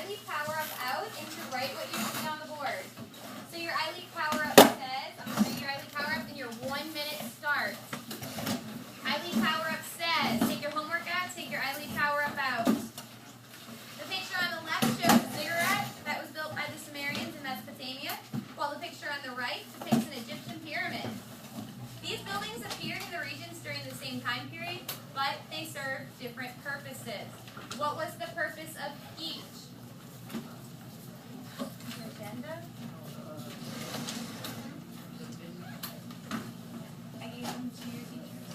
I leave power up out and to write what you see on the board. So your I leave power up says, I'm going to show you your I leave power up and your 1 minute start. I leave power up says, take your homework out, take your I leave power up out. The picture on the left shows a ziggurat that was built by the Sumerians in Mesopotamia, while the picture on the right depicts an Egyptian pyramid. These buildings appeared in the regions during the same time period, but they served different purposes. What was the purpose of each? Your agenda? I gave them to your teachers.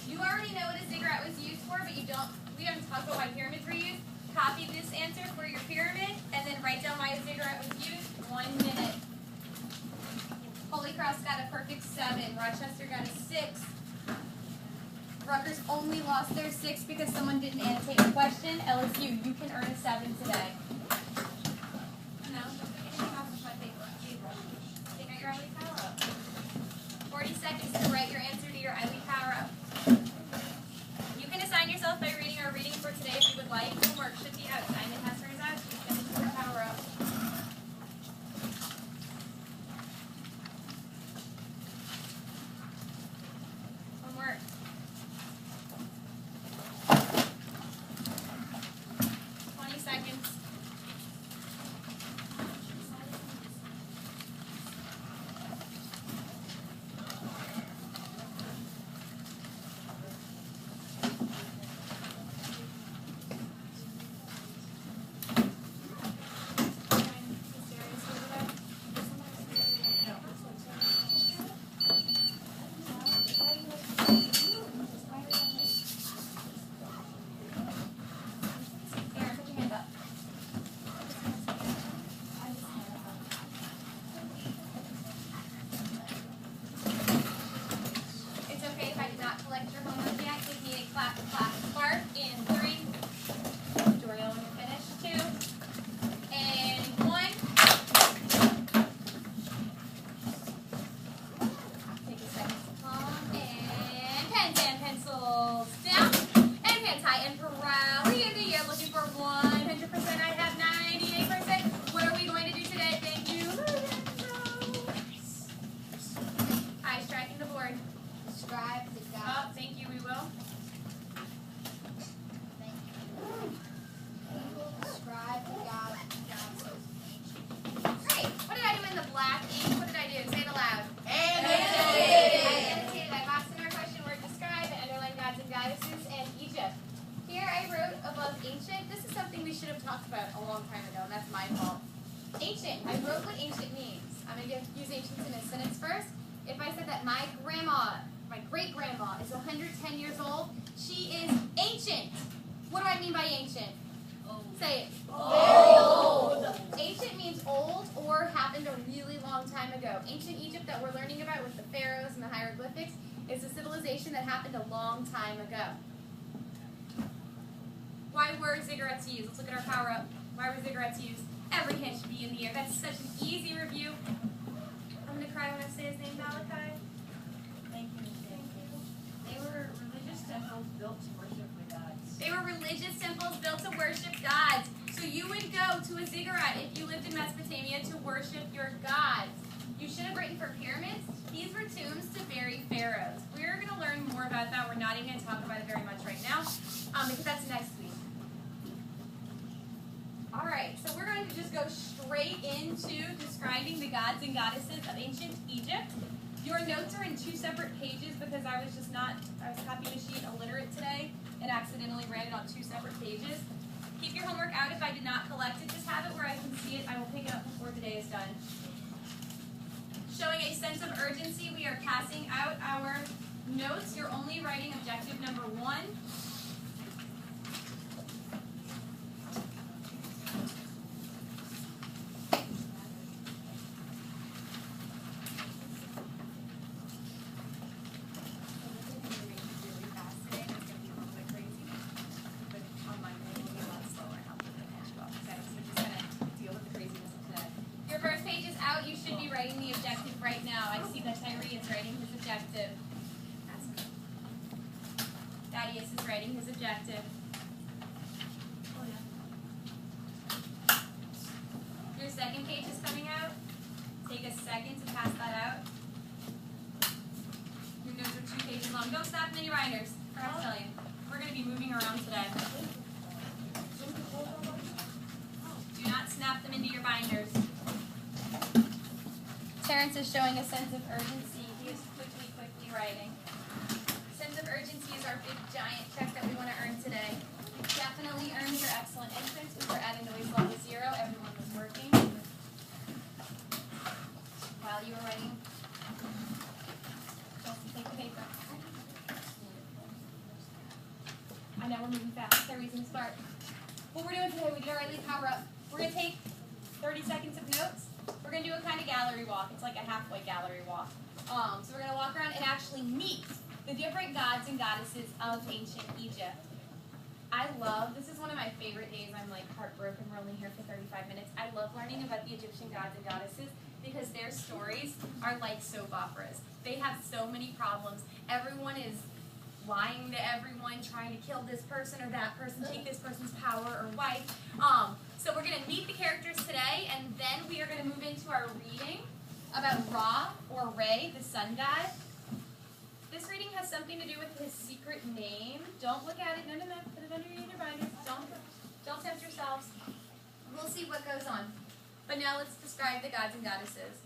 You already know what a ziggurat was used for, but we haven't talked about why pyramids were used. Copy this answer for your pyramid, and then write down why a ziggurat was used. 1 minute. Holy Cross got a perfect 7. Rochester got a 6. Rutgers only lost their 6 because someone didn't annotate a question. LSU, you can earn a 7 today. No? Anything else with my paper? Take out your I leave power up. 40 seconds to write your answer to your I leave power up. You can assign yourself by reading our reading for today if you would like. Homework should be out. Simon Hesser is out. She's going to do her power up. Homework. Is a civilization that happened a long time ago. Why were ziggurats used? Let's look at our power up. Why were ziggurats used? Every hand should be in the air. That's such an easy review. I'm going to cry when I say his name, Malachi. Thank you. They were religious temples built to worship the gods. They were religious temples built to worship gods. So you would go to a ziggurat if you lived in Mesopotamia to worship your gods. You should have written for pyramids. These were tombs to bury pharaohs. We're going to learn more about that. We're not even going to talk about it very much right now because that's next week. All right, so we're going to just go straight into describing the gods and goddesses of ancient Egypt. Your notes are in 2 separate pages because I was copying a sheet illiterate today and accidentally ran it on 2 separate pages. Keep your homework out if I did not collect it. Just have it where I can see it. I will pick it up before the day is done. Showing a sense of urgency, we are passing out our notes. You're only writing objective number 1. second page is coming out. Take a second to pass that out. Your notes are 2 pages long. Don't snap them in your binders. I forgot to tell you. We're going to be moving around today. Do not snap them into your binders. Terrence is showing a sense of urgency. He is quickly writing. Sense of urgency is our big giant check that we want to earn today. You definitely earned your excellent entrance. We were at a noise level 0. Everyone was working. While you were writing, just take the paper. I know we're moving fast. They're reason to start. What we're doing today, we did our Riley Power Up. We're going to take 30 seconds of notes. We're going to do a kind of gallery walk. It's like a halfway gallery walk. So we're going to walk around and actually meet the different gods and goddesses of ancient Egypt. This is one of my favorite days. I'm like heartbroken. We're only here for 35 minutes. I love learning about the Egyptian gods and goddesses because their stories are like soap operas. They have so many problems. Everyone is lying to everyone, trying to kill this person or that person, take this person's power or wife. So we're going to meet the characters today, and then we are going to move into our reading about Ra, or Re, the sun god. This reading has something to do with his secret name. Don't look at it. No. Put it underneath your binders. Don't tempt yourselves. We'll see what goes on. But now let's describe the gods and goddesses.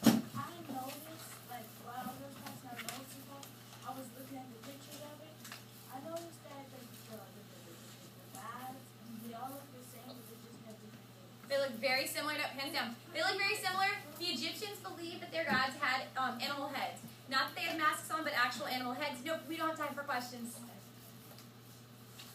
I noticed, like, while I was passing my notes and stuff, I was looking at the pictures of it. I noticed that the gods, they all look the same, but they just have different names. They look very similar. Hands down. They look very similar. The Egyptians believed that their gods had animal heads. Not that they had masks on, but actual animal heads. Nope, we don't have time for questions.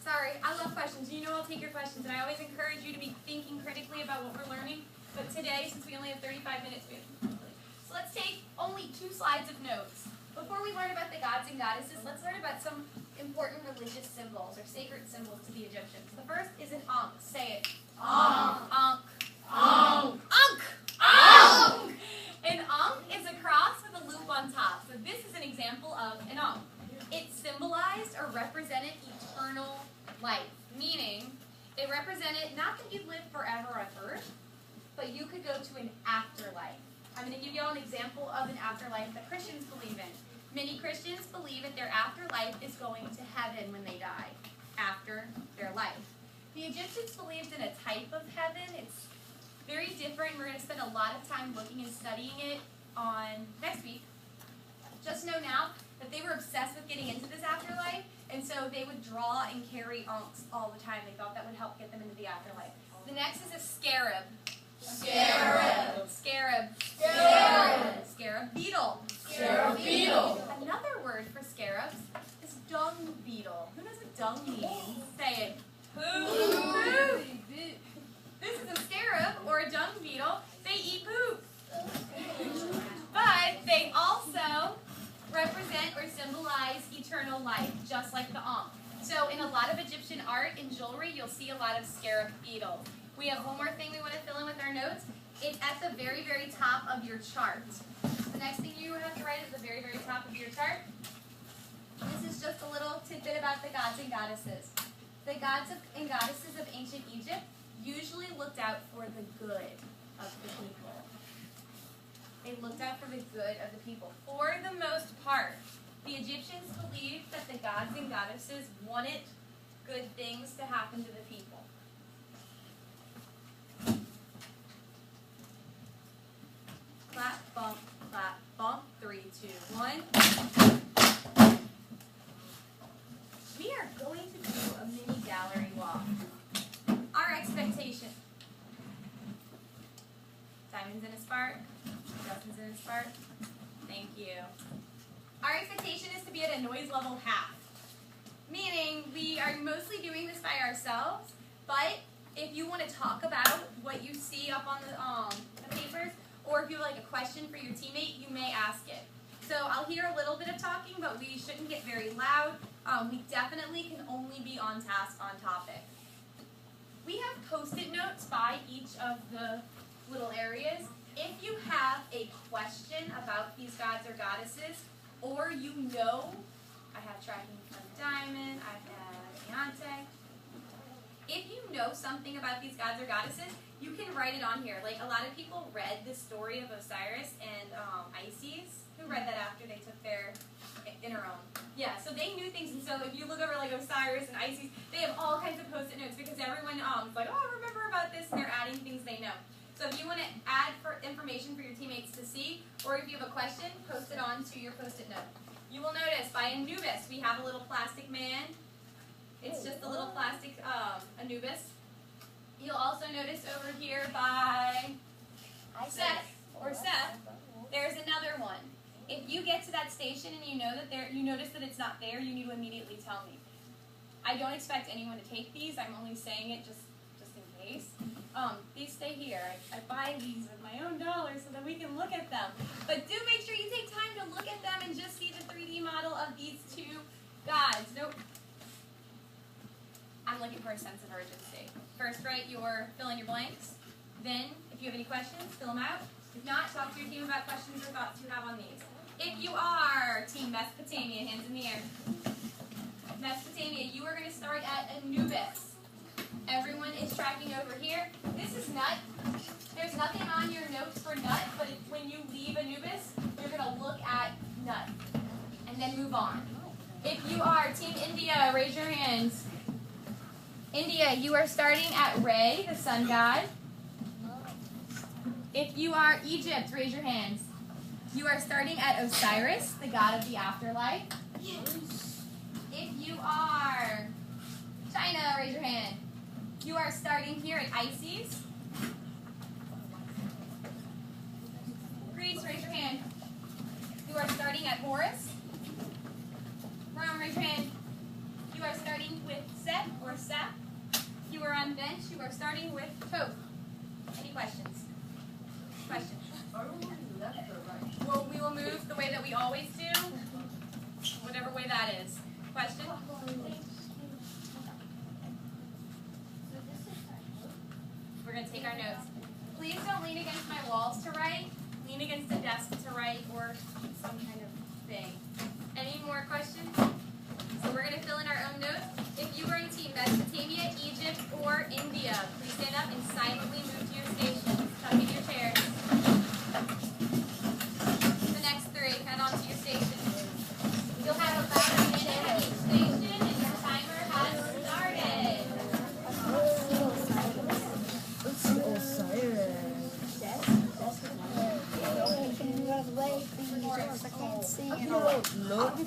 Sorry, I love questions. You know I'll take your questions, and I always encourage you to be thinking critically about what we're learning. But today, since we only have 35 minutes, so let's take only 2 slides of notes. Before we learn about the gods and goddesses, let's learn about some important religious symbols or sacred symbols to the Egyptians. The first is an Ankh. Say it. Ankh. Ankh. Ankh. Ankh. Ankh. An Ankh is a cross with a loop on top. So this is an example of an Ankh. It symbolized or represented eternal life, meaning it represented not that you'd live forever on earth, but you could go to an afterlife. I'm going to give you all an example of an afterlife that Christians believe in. Many Christians believe that their afterlife is going to heaven when they die, after their life. The Egyptians believed in a type of heaven. It's very different. We're going to spend a lot of time looking and studying it on next week. Just know now that they were obsessed with getting into this afterlife, and so they would draw and carry ankhs all the time. They thought that would help get them into the afterlife. The next is a scarab. Scarab. Scarab. Scarab. Scarab beetle. Scarab beetle. Another word for scarabs is dung beetle. Who knows what dung means? Say it. Poop. This is a scarab or a dung beetle. They eat poop. But they also represent or symbolize eternal life, just like the Ankh. So in a lot of Egyptian art and jewelry, you'll see a lot of scarab beetles. We have one more thing we want to fill in with our notes. It's at the very, very top of your chart. The next thing you have to write is the very, very top of your chart. This is just a little tidbit about the gods and goddesses. The gods and goddesses of ancient Egypt usually looked out for the good of the people. They looked out for the good of the people. For the most part, the Egyptians believed that the gods and goddesses wanted good things to happen to the people. Clap, bump, 3, 2, 1. We are going to do a mini gallery walk. Our expectation. Simon's in his part. Justin's in his part. Thank you. Our expectation is to be at a noise level half. Meaning we are mostly doing this by ourselves, but if you want to talk about what you see up on the papers, or if you have like a question for your teammate, you may ask it. So I'll hear a little bit of talking, but we shouldn't get very loud. We definitely can only be on task, on topic. We have post-it notes by each of the little areas. If you have a question about these gods or goddesses, or you know, I have tracking from Diamond, I have Deontay. If you know something about these gods or goddesses, you can write it on here. Like, a lot of people read the story of Osiris and Isis. Who read that after they took their inner own? Yeah, so they knew things, and so if you look over like Osiris and Isis, they have all kinds of post-it notes because everyone is like, oh, remember about this, and they're adding things they know. So if you want to add information for your teammates to see, or if you have a question, post it on to your post-it note. You will notice by Anubis, we have a little plastic man. It's just a little plastic Anubis. You'll also notice over here by Seth, there's another one. If you get to that station and you notice that it's not there, you need to immediately tell me. I don't expect anyone to take these. I'm only saying it just in case. These stay here. I buy these with my own dollars so that we can look at them. But do make sure you take time to look at them and just see the 3D model of these two gods. Nope. I'm looking for a sense of urgency. First, fill in your blanks. Then, if you have any questions, fill them out. If not, talk to your team about questions or thoughts you have on these. If you are Team Mesopotamia, hands in the air. Mesopotamia, you are going to start at Anubis. Everyone is tracking over here. This is Nut. There's nothing on your notes for Nut, but when you leave Anubis, you're going to look at Nut and then move on. If you are Team India, raise your hands. India, you are starting at Re, the sun god. If you are Egypt, raise your hands. You are starting at Osiris, the god of the afterlife. If you are China, raise your hand. You are starting here at Isis. Greece, raise your hand. You are starting at Horus. Rome, raise your hand. You are starting with Set or Seth. You are on bench. You are starting with Thoth. Any questions? Questions? Well, we will move the way that we always do, whatever way that is. Question? We're going to take our notes. Please don't lean against my walls to write. Lean against the desk to write or some kind of thing. Any more questions? So we're going to fill in our own notes. If you are in Team Mesopotamia, Egypt, or India, please stand up and silently move to your stations. Tuck in your chairs. The next three, head on to your stations. You'll have about a minute at each station, and your timer has started. I can't see it. Look,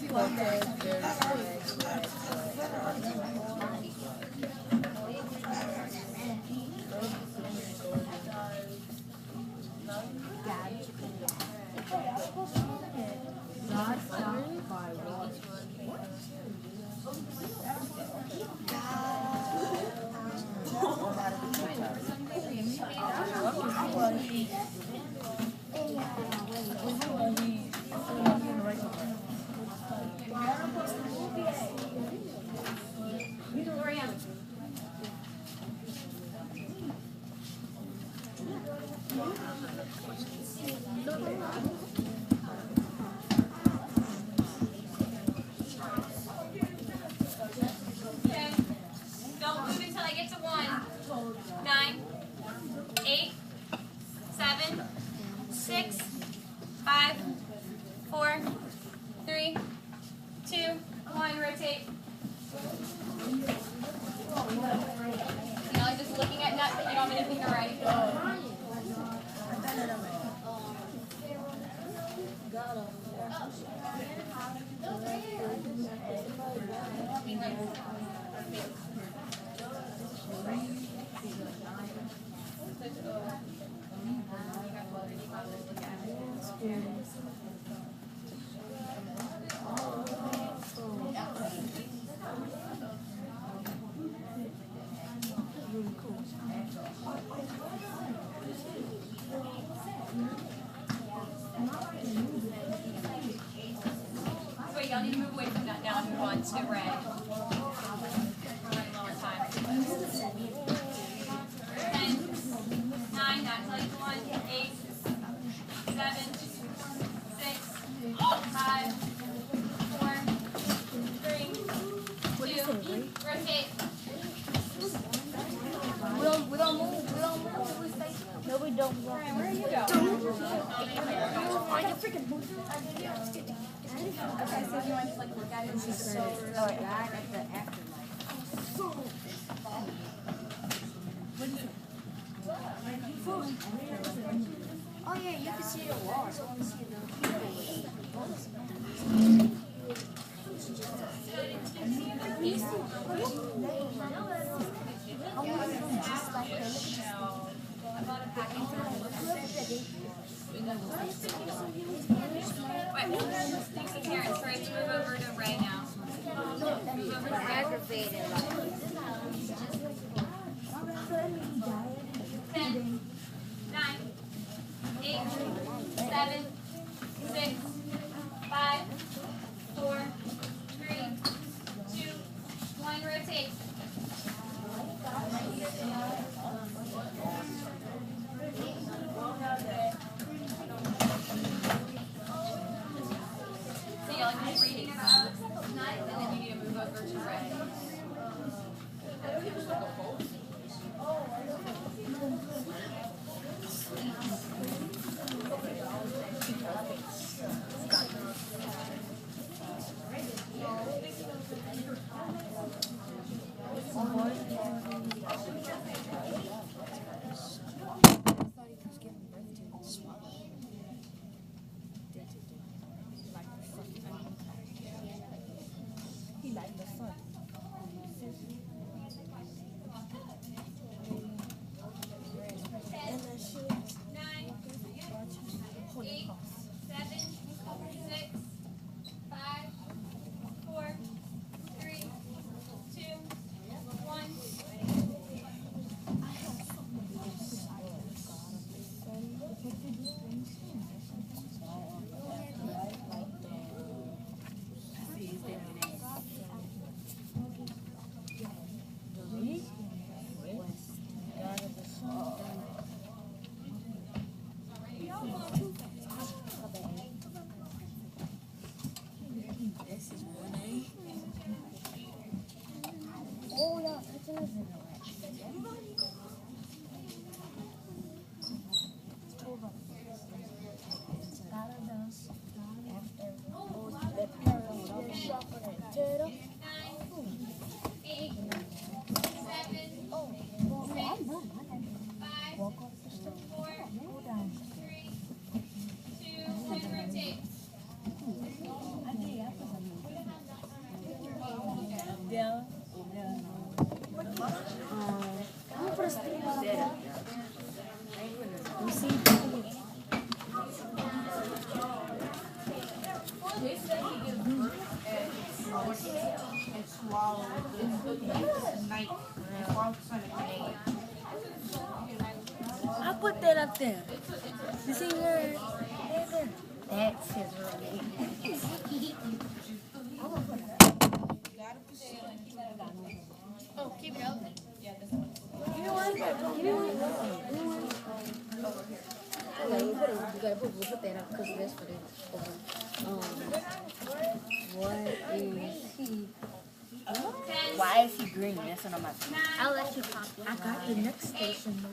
Wait, y'all need to move away from that now and move on to red. We're running low on time. 10, 9, that's like 1, 8, 7, 6, 5, 4, 3, 2, rotate. No, we don't want. Brian, where are you going? Oh, you freaking moved it. Okay, so if you want to like look at it, it's just so Alright, at the afterlife. Oh yeah, you can see the walls. I want to see the Here, it's right to move over to right now. Move over to right. aggravated. 10, 9, 8, 7, 6, 5, 4, 3, 2, 1, rotate. So you're like reading about tonight, and then you need to move over to red. He liked the sun. 9, 8, 7, 6, 5, 4, 3, 2, 1. Oh yeah, it's in I put that up there. You see where? Right there. That's his real name. Oh, keep it open. You know what? You gotta put that up because that's for the what is he? 10, Why is he green? That's what I'm asking. 9, I'll let you pop it. I got the next station.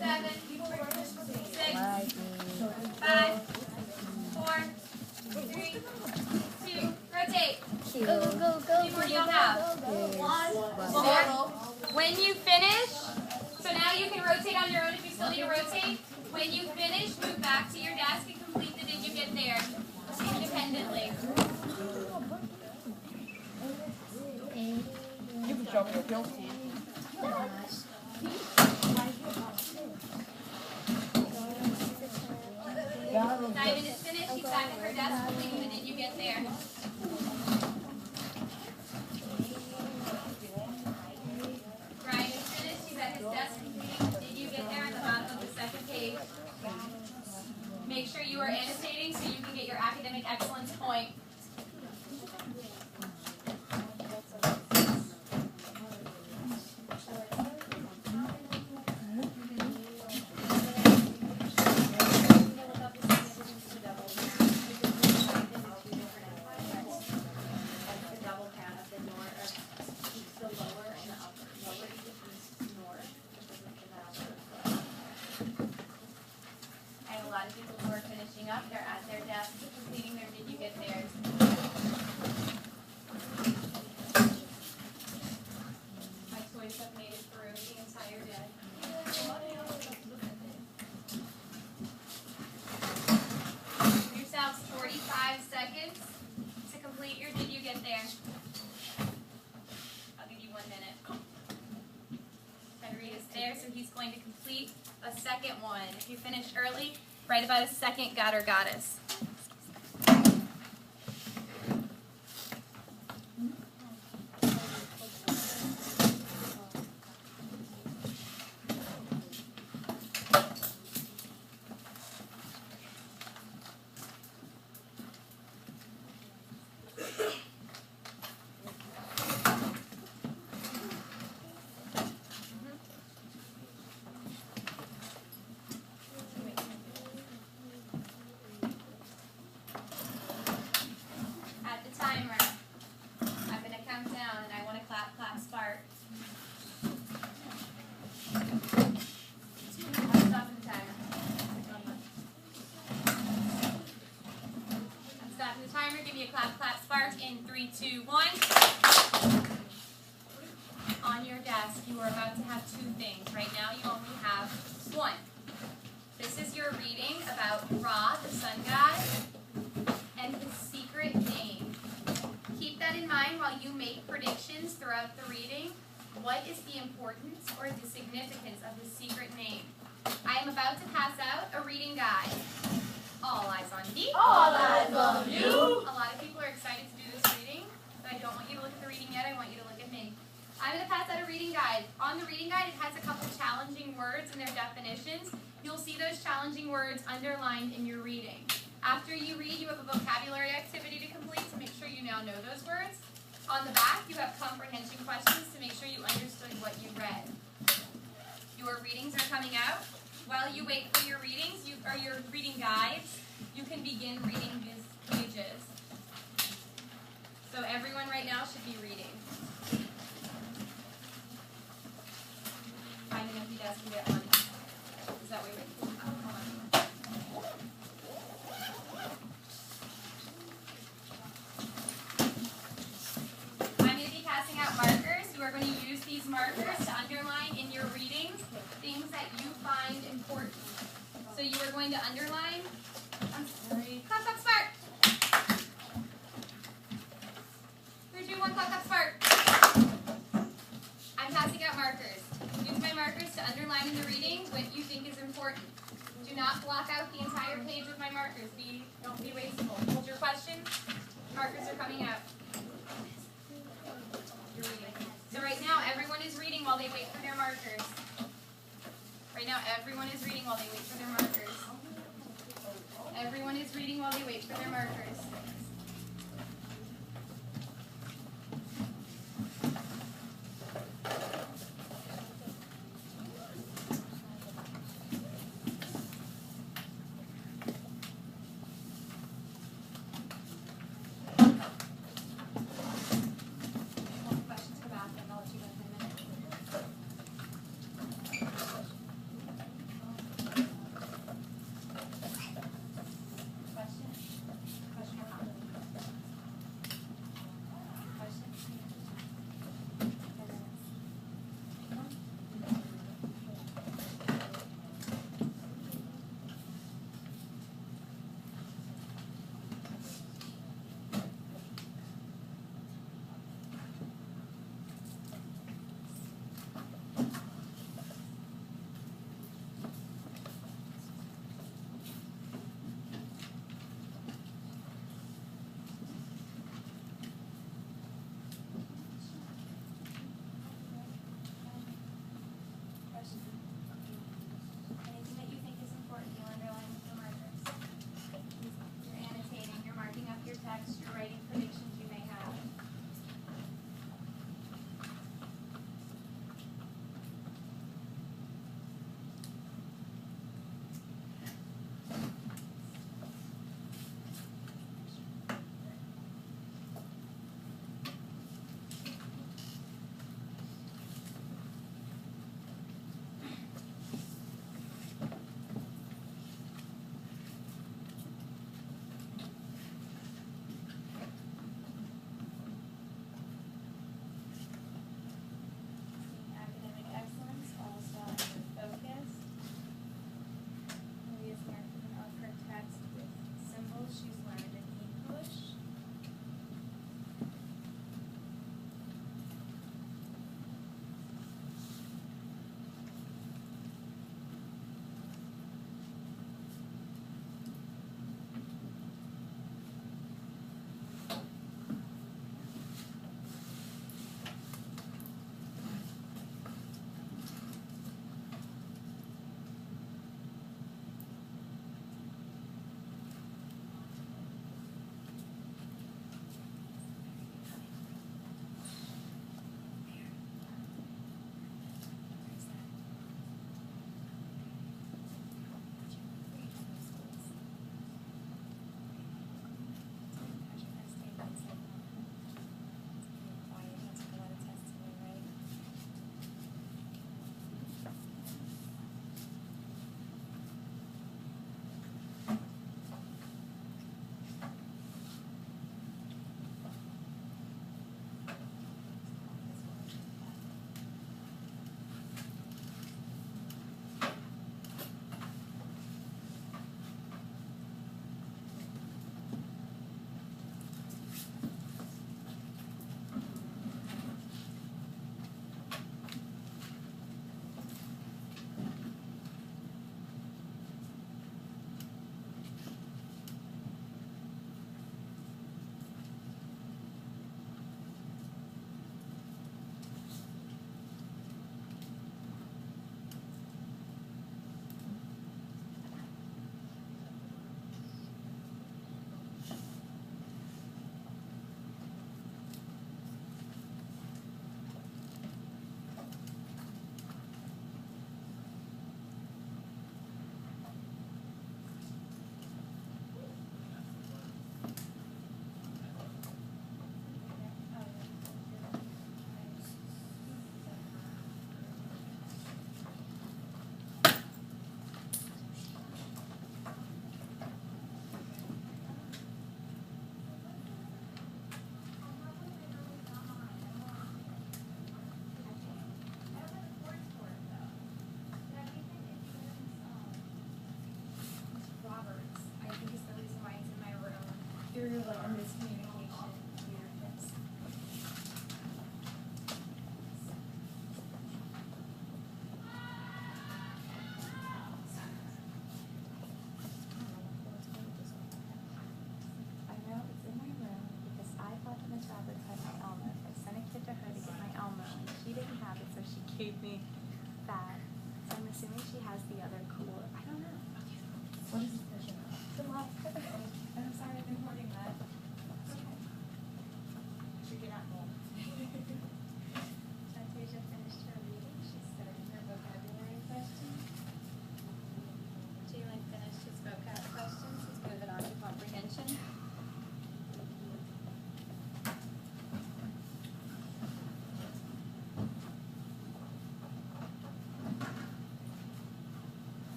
7, 6, Why is 5, 4, 3, 2, rotate. go go go go? How many more do y'all have? One. When you finish, so now you can rotate on your own if you still need to rotate. When you finish, move back to your desk and complete the Did You Get There independently. You can show me your pills. Diamond is finished. She's back at her desk completing the Did You Get There. Brian is finished. He's at his desk completing the Did You Get There at the bottom of the second page. Make sure you are annotating so you can get your academic excellence point. waking up, they're at their desk completing their Did You Get Theirs. My toys have made it through the entire day. Give yourselves 45 seconds to complete your Did You Get There. I'll give you 1 minute. Henry is there, so he's going to complete a second one. If you finish early, write about a second god or goddess. Timer. I'm going to count down and I want to clap, clap, spark. I'm stopping the timer. I'm stopping the timer. Give me a clap, clap, spark in 3, 2, 1. On your desk, you are about to have 2 things. Right now, you only have 1. This is your reading about Ra, the sun god, and his secret name. Keep that in mind while you make predictions throughout the reading. What is the importance or the significance of his secret name? I am about to pass out a reading guide. All eyes on me. All eyes on you. A lot of people are excited to do this reading, but I don't want you to look at the reading yet. I want you to look at me. I'm going to pass out a reading guide. On the reading guide, it has a couple challenging words and their definitions. You'll see those challenging words underlined in your reading. After you read, you have a vocabulary activity to complete to make sure you now know those words. On the back, you have comprehension questions to make sure you understood what you read. Your readings are coming out. While you wait for your readings, or your reading guides, you can begin reading these pages. So everyone right now should be reading. Find an empty desk and get one. Is that way? Oh, hold on. Markers. You are going to use these markers to underline in your readings things that you find important. So you are going to underline. I'm sorry. Clap, clap, spark. 3, 2, 1, clap, clap, spark. I'm passing out markers. Use my markers to underline in the reading what you think is important. Do not block out the entire page with my markers. Don't be wasteful. Hold your questions. Markers are coming out. So right now, everyone is reading while they wait for their markers. Right now, everyone is reading while they wait for their markers. Everyone is reading while they wait for their markers. Question or comment?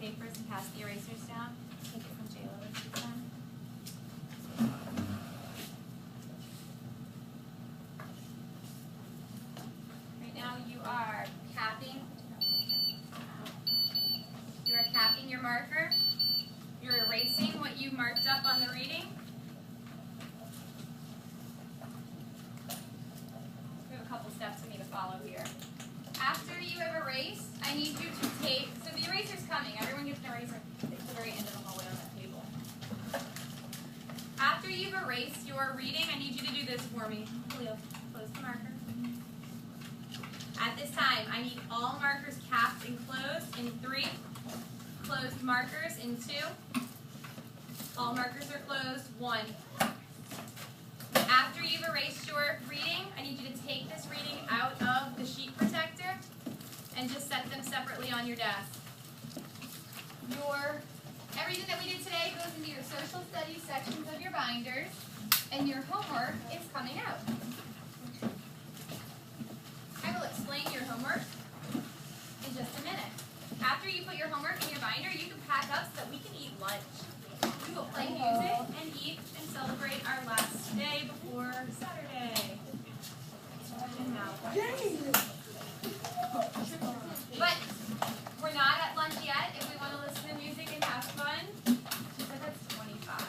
papers and pass the erasers down. Take it from J-Lo if you can. Right now you are capping. You are capping your marker. You're erasing what you marked up on the reading. We have a couple steps we need to follow here. After you have erased, I need you to take, so the eraser's coming. Everyone gets an eraser. It's the very end of the hallway on that table. After you've erased your reading, I need you to do this for me. Leo, close the marker. At this time, I need all markers capped and closed in 3. Closed markers in 2. All markers are closed, 1. After you've erased your reading, I need you to take this reading out of the sheet protector and just set them separately on your desk. Everything that we did today goes into your social studies sections of your binders, and your homework is coming out. I will explain your homework in just a minute. After you put your homework in your binder, you can pack up so that we can eat lunch. We will play music and eat and celebrate our last day before Saturday. But we're not at lunch yet. If we want to listen to music and have fun, she said that's 25.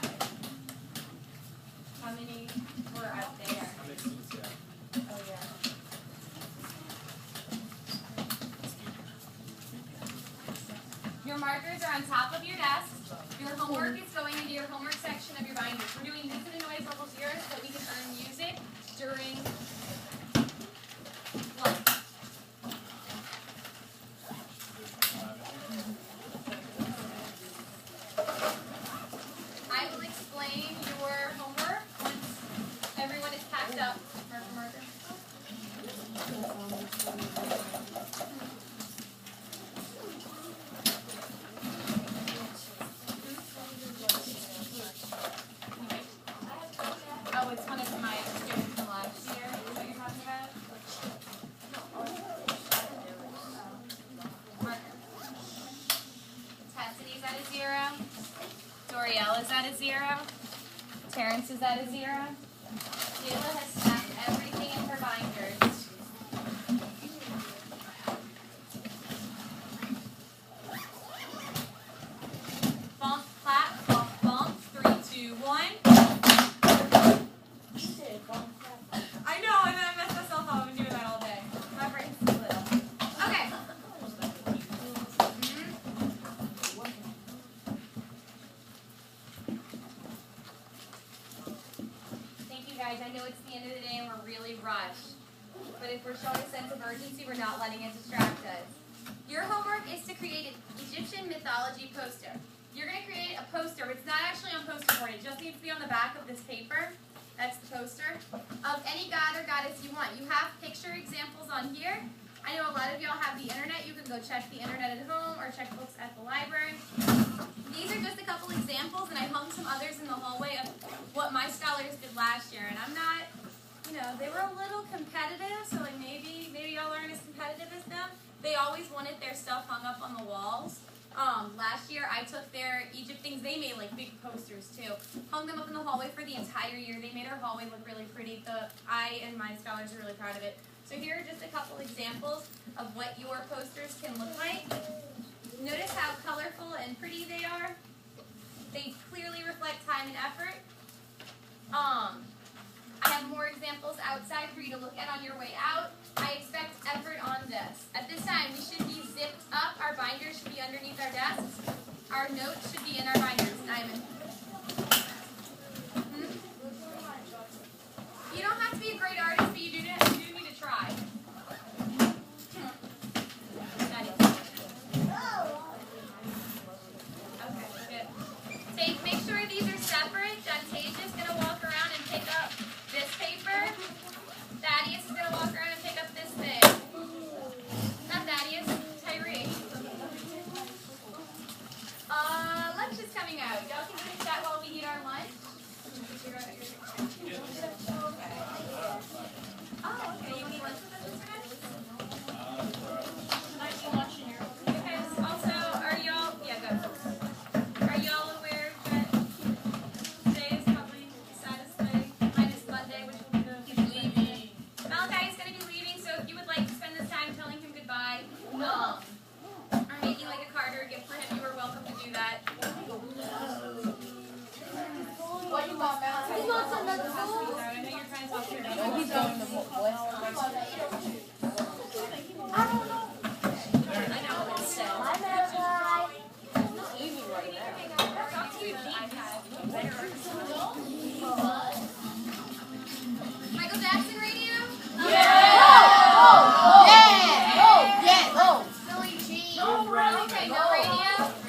How many were out there? Oh, yeah. Your markers are on top of your desk. Your homework is going into your homework section of your binders. We're doing music and noise level 0 so that we can earn music during lunch. I will explain your homework once everyone is packed up. Marker. Oh, it's one of my students from last year. Is what you're talking about? Marker. Tessity is at a 0. Dorielle is at a 0. Terrence is at a 0. Jayla has stacked everything in her binders. Bump, clap, bump, bump. 3, 2, 1. I know, and then I messed myself up. I've been doing that all day. My brain's too little. Okay. Thank you guys. I know it's the end of the day and we're really rushed. But if we're showing a sense of urgency, we're not letting it distract us. Your homework is to create an Egyptian mythology poster. You're going to create a poster. It's not actually on poster board. It just needs to be on the back of this paper. That's the poster. Of any god or goddess you want. You have picture examples on here. I know a lot of y'all have the internet. You can go check the internet at home or check books at the library. These are just a couple examples, and I hung some others in the hallway of what my scholars did last year. And I'm not, they were a little competitive, so like maybe y'all aren't as competitive as them. They always wanted their stuff hung up on the walls. Last year I took their Egypt things, they made like big posters too. Hung them up in the hallway for the entire year. They made our hallway look really pretty. I and my scholars are really proud of it. So here are just a couple examples of what your posters can look like. Notice how colorful and pretty they are. They clearly reflect time and effort. I have more examples outside for you to look at on your way out. I expect effort on this. At this time, we should be zipped up. Our binders should be underneath our desks. Our notes should be in our binders. Diamond. You don't have to be a great artist, but you do need to try. Okay, good. Make sure these are separate. Dantage's going to walk around and pick up this paper. Thaddeus is going to walk around and pick up this thing. Not Thaddeus, Tyree. Lunch is coming out. Y'all can or making like a card or a gift for him, you are welcome to do that. What you want, man? He wants another food. I know you're trying to talk to your Oh, he's going to what? I don't know. I know it's so. My man's right. Eating right now. Talk to your iPad. Michael Jackson radio? Yeah! Silly G. Okay, no radio.